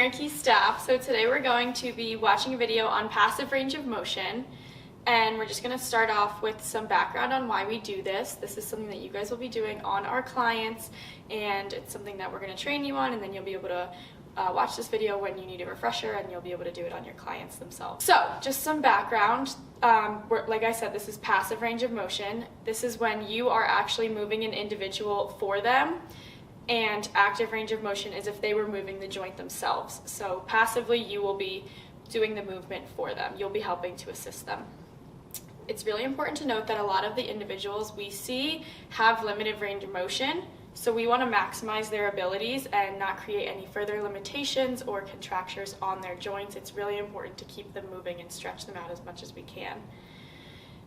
Mary Key staff. So today we're going to be watching a video on passive range of motion, and we're just going to start off with some background on why we do this. This is something that you guys will be doing on our clients, and it's something that we're going to train you on, and then you'll be able to watch this video when you need a refresher, and you'll be able to do it on your clients themselves. So just some background. Like I said, this is passive range of motion. This is when you are actually moving an individual for them, and active range of motion is if they were moving the joint themselves. So passively, you will be doing the movement for them. You'll be helping to assist them. It's really important to note that a lot of the individuals we see have limited range of motion, so we want to maximize their abilities and not create any further limitations or contractures on their joints. It's really important to keep them moving and stretch them out as much as we can.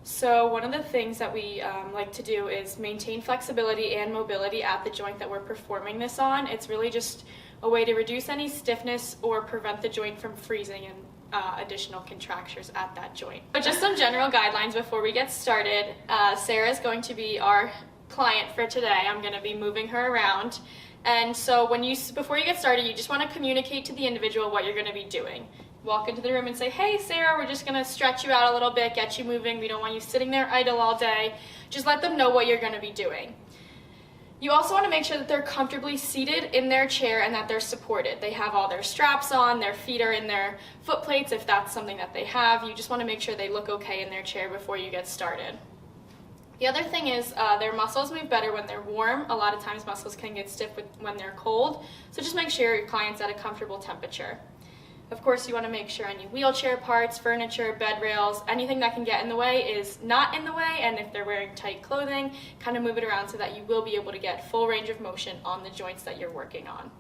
So one of the things that we like to do is maintain flexibility and mobility at the joint that we're performing this on. It's really just a way to reduce any stiffness or prevent the joint from freezing and additional contractures at that joint. But just some general guidelines before we get started. Sarah is going to be our client for today. I'm going to be moving her around. And so before you get started, you just want to communicate to the individual what you're going to be doing. Walk into the room and say, "Hey Sarah, we're just going to stretch you out a little bit, get you moving. We don't want you sitting there idle all day." Just let them know what you're going to be doing. You also want to make sure that they're comfortably seated in their chair and that they're supported. They have all their straps on, their feet are in their foot plates if that's something that they have. You just want to make sure they look okay in their chair before you get started. The other thing is their muscles move better when they're warm. A lot of times muscles can get stiff when they're cold, so just make sure your client's at a comfortable temperature. Of course, you want to make sure any wheelchair parts, furniture, bed rails, anything that can get in the way is not in the way, and if they're wearing tight clothing, kind of move it around so that you will be able to get full range of motion on the joints that you're working on.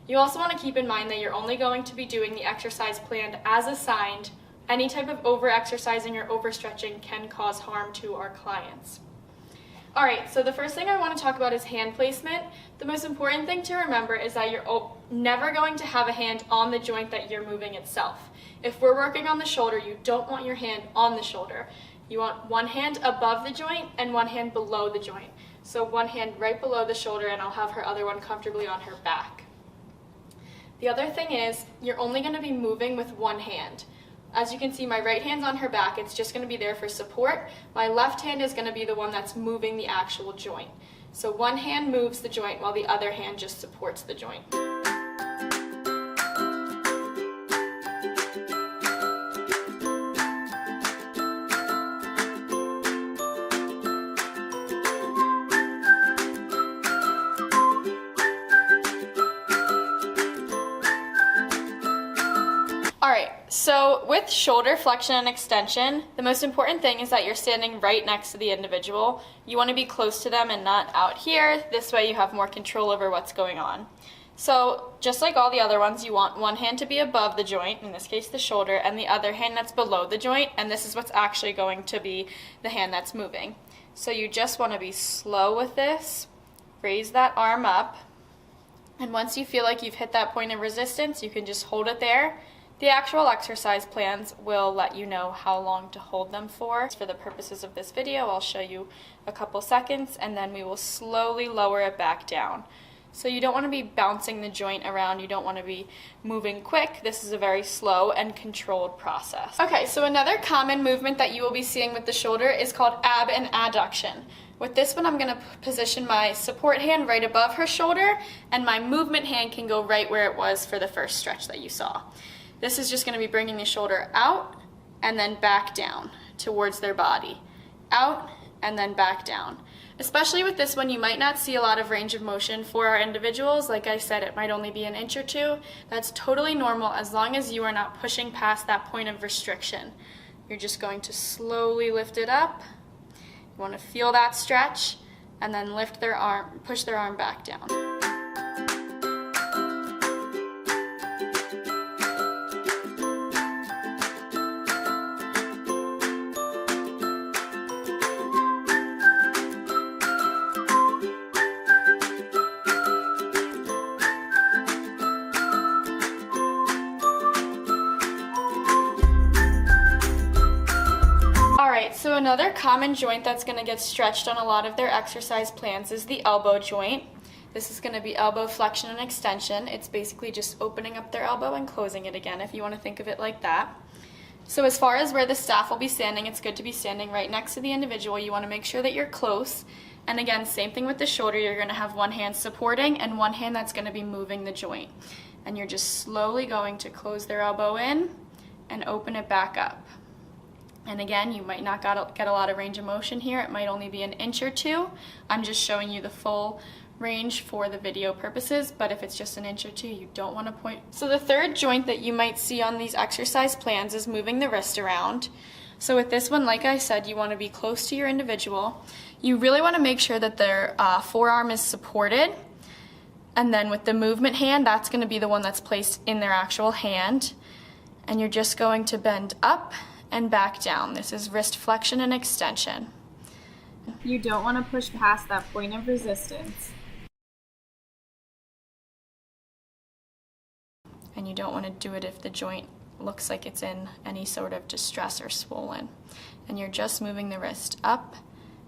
You also want to keep in mind that you're only going to be doing the exercise planned as assigned. Any type of over-exercising or overstretching can cause harm to our clients. All right, so the first thing I want to talk about is hand placement. The most important thing to remember is that you're never going to have a hand on the joint that you're moving itself. If we're working on the shoulder, you don't want your hand on the shoulder. You want one hand above the joint and one hand below the joint. So one hand right below the shoulder, and I'll have her other one comfortably on her back. The other thing is you're only going to be moving with one hand. As you can see, my right hand's on her back. It's just going to be there for support. My left hand is going to be the one that's moving the actual joint. So one hand moves the joint while the other hand just supports the joint. Alright, so with shoulder flexion and extension, the most important thing is that you're standing right next to the individual. You want to be close to them and not out here. This way you have more control over what's going on. So just like all the other ones, you want one hand to be above the joint, in this case the shoulder, and the other hand that's below the joint, and this is what's actually going to be the hand that's moving. So you just want to be slow with this, raise that arm up, and once you feel like you've hit that point of resistance, you can just hold it there. The actual exercise plans will let you know how long to hold them for. For the purposes of this video, I'll show you a couple seconds, and then we will slowly lower it back down. So you don't want to be bouncing the joint around, you don't want to be moving quick. This is a very slow and controlled process. Okay, so another common movement that you will be seeing with the shoulder is called ab and adduction. With this one, I'm going to position my support hand right above her shoulder, and my movement hand can go right where it was for the first stretch that you saw. This is just going to be bringing the shoulder out and then back down towards their body. Out and then back down. Especially with this one, you might not see a lot of range of motion for our individuals. Like I said, it might only be an inch or two. That's totally normal as long as you are not pushing past that point of restriction. You're just going to slowly lift it up. You want to feel that stretch and then lift their arm, push their arm back down. So another common joint that's going to get stretched on a lot of their exercise plans is the elbow joint. This is going to be elbow flexion and extension. It's basically just opening up their elbow and closing it again, if you want to think of it like that. So as far as where the staff will be standing, it's good to be standing right next to the individual. You want to make sure that you're close. And again, same thing with the shoulder. You're going to have one hand supporting and one hand that's going to be moving the joint. And you're just slowly going to close their elbow in and open it back up. And again, you might not get a lot of range of motion here. It might only be an inch or two. I'm just showing you the full range for the video purposes, but if it's just an inch or two, you don't want to point. So the third joint that you might see on these exercise plans is moving the wrist around. So with this one, like I said, you want to be close to your individual. You really want to make sure that their forearm is supported. And then with the movement hand, that's going to be the one that's placed in their actual hand. And you're just going to bend up and back down. This is wrist flexion and extension. You don't want to push past that point of resistance. And you don't want to do it if the joint looks like it's in any sort of distress or swollen. And you're just moving the wrist up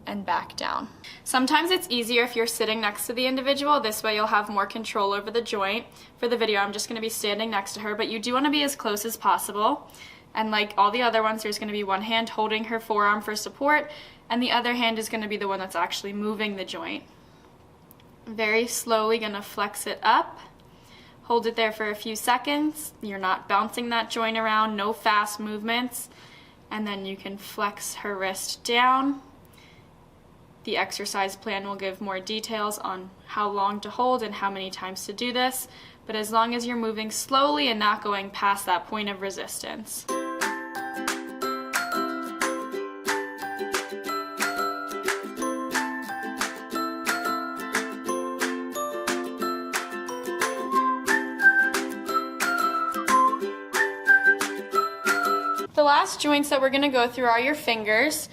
and back down. Sometimes it's easier if you're sitting next to the individual. This way you'll have more control over the joint. For the video, I'm just going to be standing next to her, but you do want to be as close as possible. And like all the other ones, there's going to be one hand holding her forearm for support, and the other hand is going to be the one that's actually moving the joint. Very slowly going to flex it up. Hold it there for a few seconds. You're not bouncing that joint around, no fast movements. And then you can flex her wrist down. The exercise plan will give more details on how long to hold and how many times to do this, but as long as you're moving slowly and not going past that point of resistance. The last joints that we're going to go through are your fingers.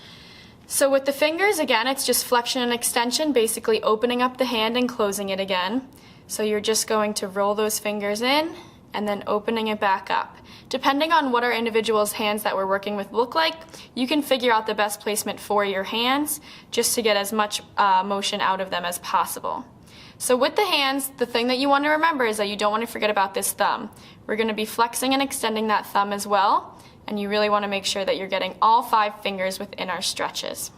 So with the fingers, again, it's just flexion and extension, basically opening up the hand and closing it again. So you're just going to roll those fingers in and then opening it back up. Depending on what our individual's hands that we're working with look like, you can figure out the best placement for your hands just to get as much motion out of them as possible. So with the hands, the thing that you want to remember is that you don't want to forget about this thumb. We're going to be flexing and extending that thumb as well. And you really want to make sure that you're getting all 5 fingers within our stretches.